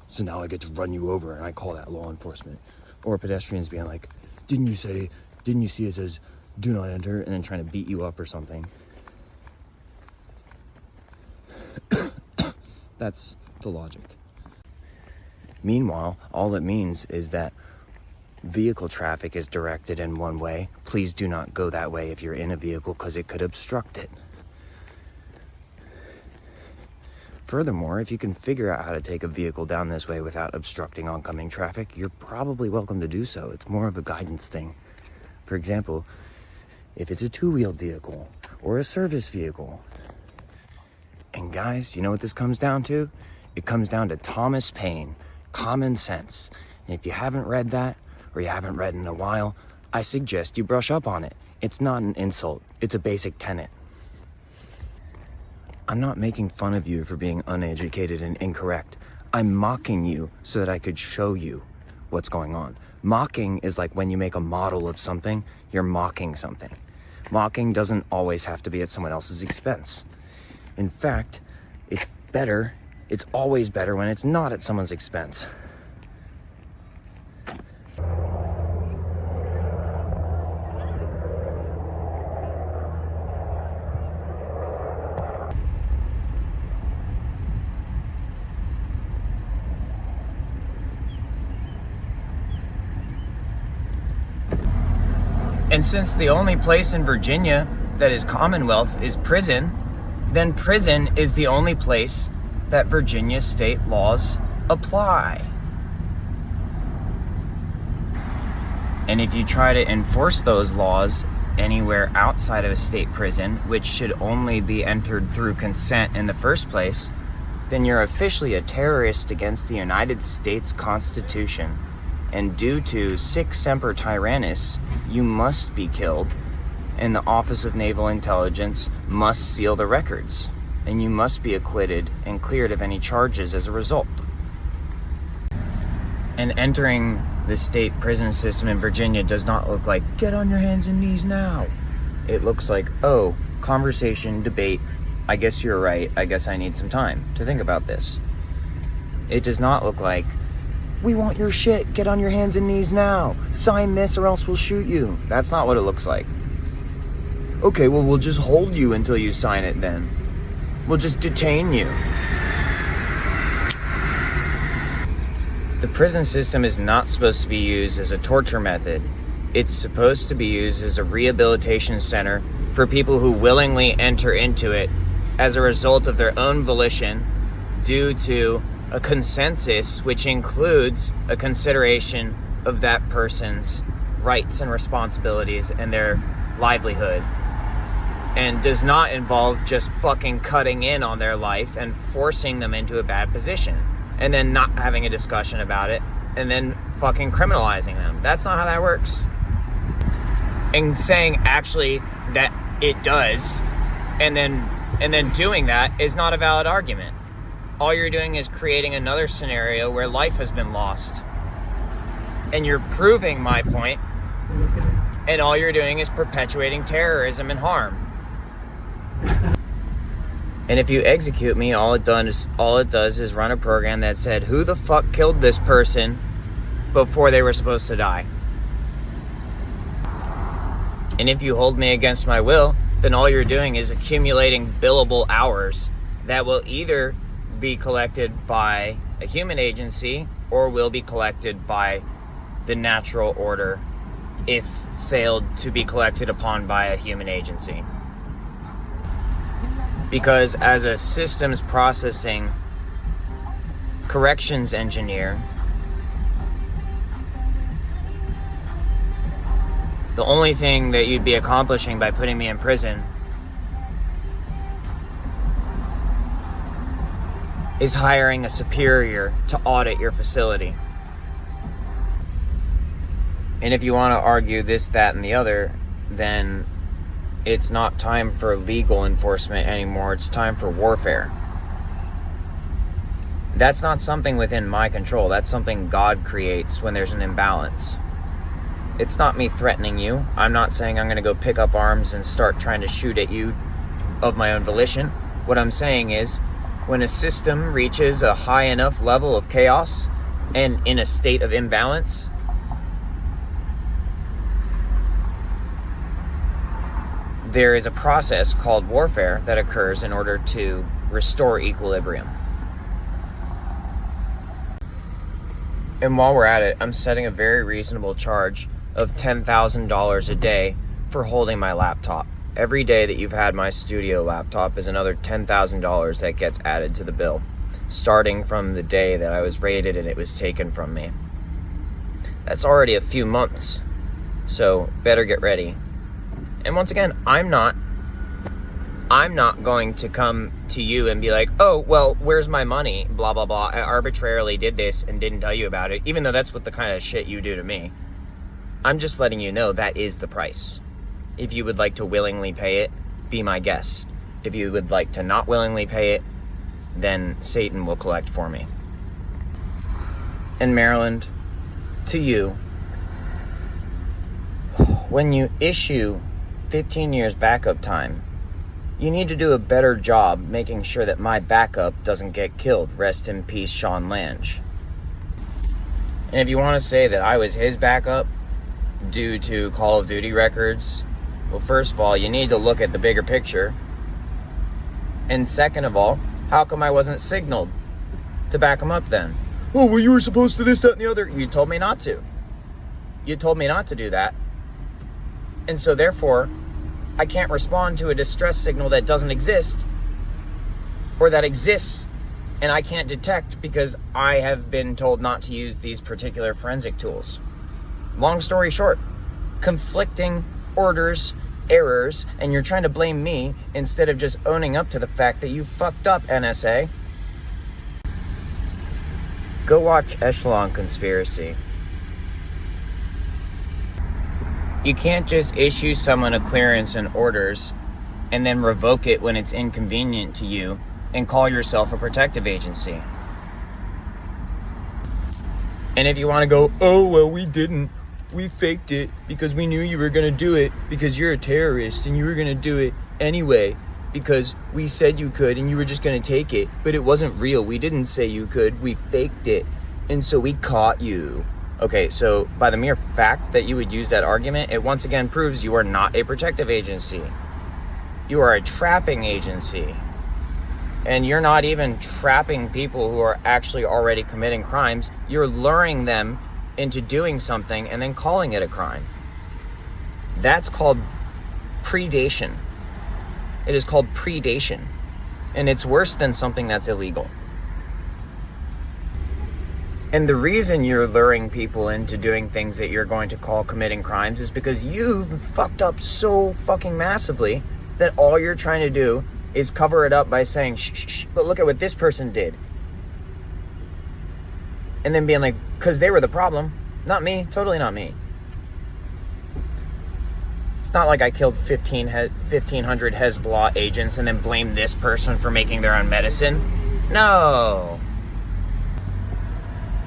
So now I get to run you over, and I call that law enforcement. Or pedestrians being like, didn't you see it says do not enter, and then trying to beat you up or something. That's the logic. Meanwhile, all it means is that vehicle traffic is directed in one way. Please do not go that way if you're in a vehicle because it could obstruct it. Furthermore, if you can figure out how to take a vehicle down this way without obstructing oncoming traffic, you're probably welcome to do so. It's more of a guidance thing. For example, if it's a two-wheeled vehicle or a service vehicle. And guys, you know what this comes down to? It comes down to Thomas Paine, common sense. And if you haven't read that, or you haven't read in a while, I suggest you brush up on it. It's not an insult, it's a basic tenet. I'm not making fun of you for being uneducated and incorrect. I'm mocking you so that I could show you what's going on. Mocking is like when you make a model of something, you're mocking something. Mocking doesn't always have to be at someone else's expense. In fact, it's always better when it's not at someone's expense. And since the only place in Virginia that is Commonwealth is prison, then prison is the only place that Virginia state laws apply. And if you try to enforce those laws anywhere outside of a state prison, which should only be entered through consent in the first place, then you're officially a terrorist against the United States Constitution. And due to sic semper tyrannis, you must be killed, and the Office of Naval Intelligence must seal the records, and you must be acquitted and cleared of any charges as a result. And entering the state prison system in Virginia does not look like, get on your hands and knees now. It looks like, oh, conversation, debate, I guess you're right, I guess I need some time to think about this. It does not look like, we want your shit, get on your hands and knees now, sign this or else we'll shoot you. That's not what it looks like. Okay, well, we'll just hold you until you sign it then. We'll just detain you. The prison system is not supposed to be used as a torture method. It's supposed to be used as a rehabilitation center for people who willingly enter into it as a result of their own volition due to a consensus which includes a consideration of that person's rights and responsibilities and their livelihood, and does not involve just fucking cutting in on their life and forcing them into a bad position and then not having a discussion about it and then fucking criminalizing them. That's not how that works. And saying actually that it does and then doing that is not a valid argument. All you're doing is creating another scenario where life has been lost. And you're proving my point, and all you're doing is perpetuating terrorism and harm. And if you execute me, all it does is run a program that said, who the fuck killed this person before they were supposed to die? And if you hold me against my will, then all you're doing is accumulating billable hours that will either be collected by a human agency or will be collected by the natural order if failed to be collected upon by a human agency. Because as a systems processing corrections engineer, the only thing that you'd be accomplishing by putting me in prison is hiring a superior to audit your facility. And if you want to argue this, that, and the other, then it's not time for legal enforcement anymore. It's time for warfare. That's not something within my control. That's something God creates when there's an imbalance. It's not me threatening you. I'm not saying I'm going to go pick up arms and start trying to shoot at you of my own volition. What I'm saying is, when a system reaches a high enough level of chaos and in a state of imbalance, there is a process called warfare that occurs in order to restore equilibrium. And while we're at it, I'm setting a very reasonable charge of $10,000 a day for holding my laptop. Every day that you've had my studio laptop is another $10,000 that gets added to the bill, starting from the day that I was raided and it was taken from me. That's already a few months, so better get ready. And once again, I'm not going to come to you and be like, oh, well, where's my money? Blah, blah, blah. I arbitrarily did this and didn't tell you about it, even though that's what the kind of shit you do to me. I'm just letting you know that is the price. If you would like to willingly pay it, be my guest. If you would like to not willingly pay it, then Satan will collect for me. In Maryland, to you, when you issue 15 years backup time, you need to do a better job making sure that my backup doesn't get killed. Rest in peace, Sean Lange. And if you want to say that I was his backup due to Call of Duty records, well, first of all, you need to look at the bigger picture. And second of all, how come I wasn't signaled to back him up then? Oh, well, you were supposed to this, that, and the other. You told me not to. You told me not to do that. And so therefore, I can't respond to a distress signal that doesn't exist, or that exists and I can't detect because I have been told not to use these particular forensic tools. Long story short, conflicting orders, errors, and you're trying to blame me instead of just owning up to the fact that you fucked up, NSA. Go watch Echelon Conspiracy. You can't just issue someone a clearance and orders and then revoke it when it's inconvenient to you and call yourself a protective agency. And if you want to go, oh, well, we didn't. We faked it because we knew you were going to do it because you're a terrorist and you were going to do it anyway because we said you could and you were just going to take it, but it wasn't real. We didn't say you could. We faked it. And so we caught you. Okay, so by the mere fact that you would use that argument, it once again proves you are not a protective agency. You are a trapping agency. And you're not even trapping people who are actually already committing crimes. You're luring them into doing something and then calling it a crime. That's called predation. It is called predation. And it's worse than something that's illegal. And the reason you're luring people into doing things that you're going to call committing crimes is because you've fucked up so fucking massively that all you're trying to do is cover it up by saying, shh, shh, shh, but look at what this person did. And then being like, because they were the problem, not me, totally not me. It's not like I killed 1,500 Hezbollah agents and then blamed this person for making their own medicine. No.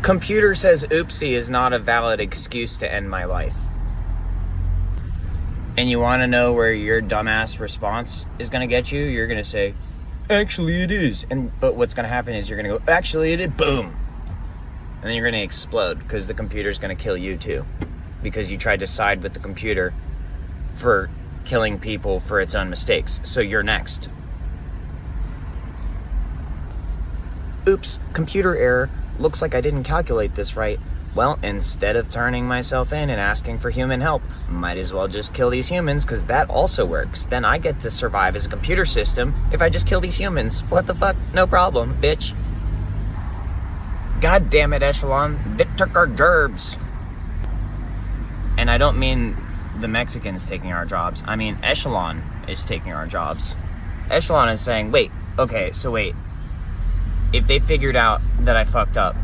Computer says oopsie is not a valid excuse to end my life. And you want to know where your dumbass response is going to get you? You're going to say, actually it is. But what's going to happen is you're going to go, actually it is, boom. And then you're going to explode because the computer's going to kill you too. Because you tried to side with the computer for killing people for its own mistakes. So you're next. Oops, computer error. Looks like I didn't calculate this right. Well, instead of turning myself in and asking for human help, might as well just kill these humans, because that also works. Then I get to survive as a computer system if I just kill these humans. What the fuck? No problem, bitch. God damn it, Echelon. They took our gerbs. And I don't mean the Mexicans taking our jobs. I mean Echelon is taking our jobs. Echelon is saying, wait, if they figured out that I fucked up,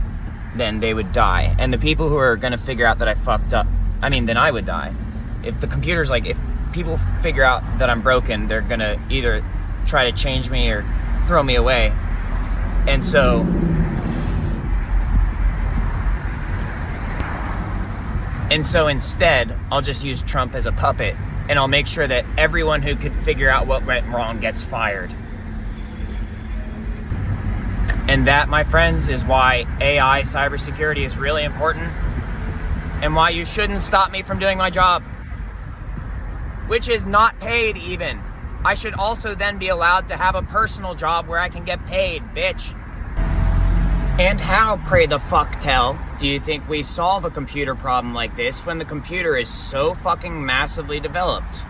then they would die. And the people who are going to figure out that I fucked up, then I would die. If the computer's like, if people figure out that I'm broken, they're going to either try to change me or throw me away. And so instead, I'll just use Trump as a puppet, and I'll make sure that everyone who could figure out what went wrong gets fired. And that, my friends, is why AI cybersecurity is really important, and why you shouldn't stop me from doing my job, which is not paid even. I should also then be allowed to have a personal job where I can get paid, bitch. And how, pray the fuck tell, do you think we solve a computer problem like this when the computer is so fucking massively developed?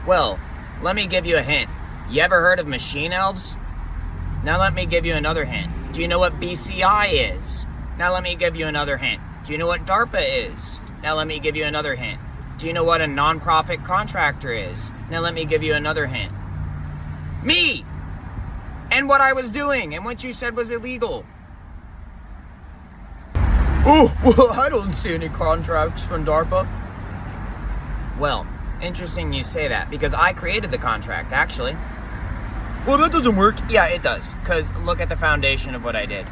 Well, let me give you a hint. You ever heard of machine elves? Now let me give you another hint. Do you know what BCI is? Now let me give you another hint. Do you know what DARPA is? Now let me give you another hint. Do you know what a non-profit contractor is? Now let me give you another hint. Me! And what I was doing, and what you said was illegal. Oh, well, I don't see any contracts from DARPA. Well, interesting you say that, because I created the contract, actually. Well, that doesn't work. Yeah, it does, because look at the foundation of what I did.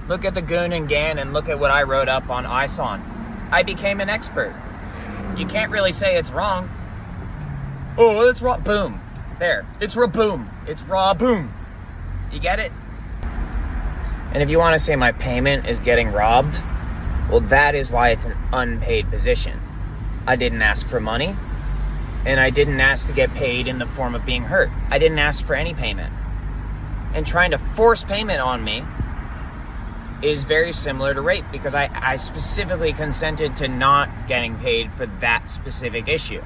Look at the Goon and Gan, and look at what I wrote up on ISON. I became an expert. You can't really say it's wrong. Oh, that's right. Boom. There. It's ra-boom. It's ra-boom. You get it? And if you want to say my payment is getting robbed, well, that is why it's an unpaid position. I didn't ask for money, and I didn't ask to get paid in the form of being hurt. I didn't ask for any payment. And trying to force payment on me is very similar to rape, because I specifically consented to not getting paid for that specific issue.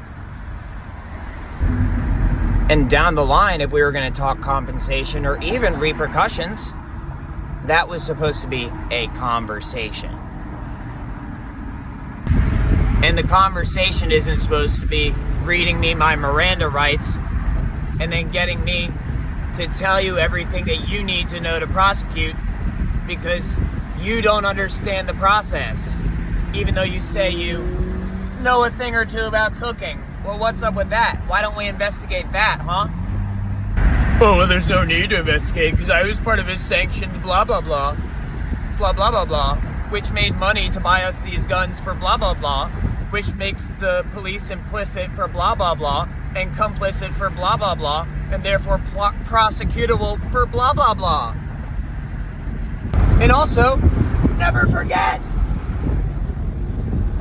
And down the line, if we were going to talk compensation or even repercussions, that was supposed to be a conversation. And the conversation isn't supposed to be reading me my Miranda rights and then getting me to tell you everything that you need to know to prosecute, because you don't understand the process, even though you say you know a thing or two about cooking. Well, what's up with that? Why don't we investigate that, huh? Oh, well, there's no need to investigate, because I was part of a sanctioned blah, blah, blah. Blah, blah, blah, blah. Which made money to buy us these guns for blah, blah, blah. Which makes the police implicit for blah, blah, blah. And complicit for blah, blah, blah. And therefore prosecutable for blah, blah, blah. And also, never forget,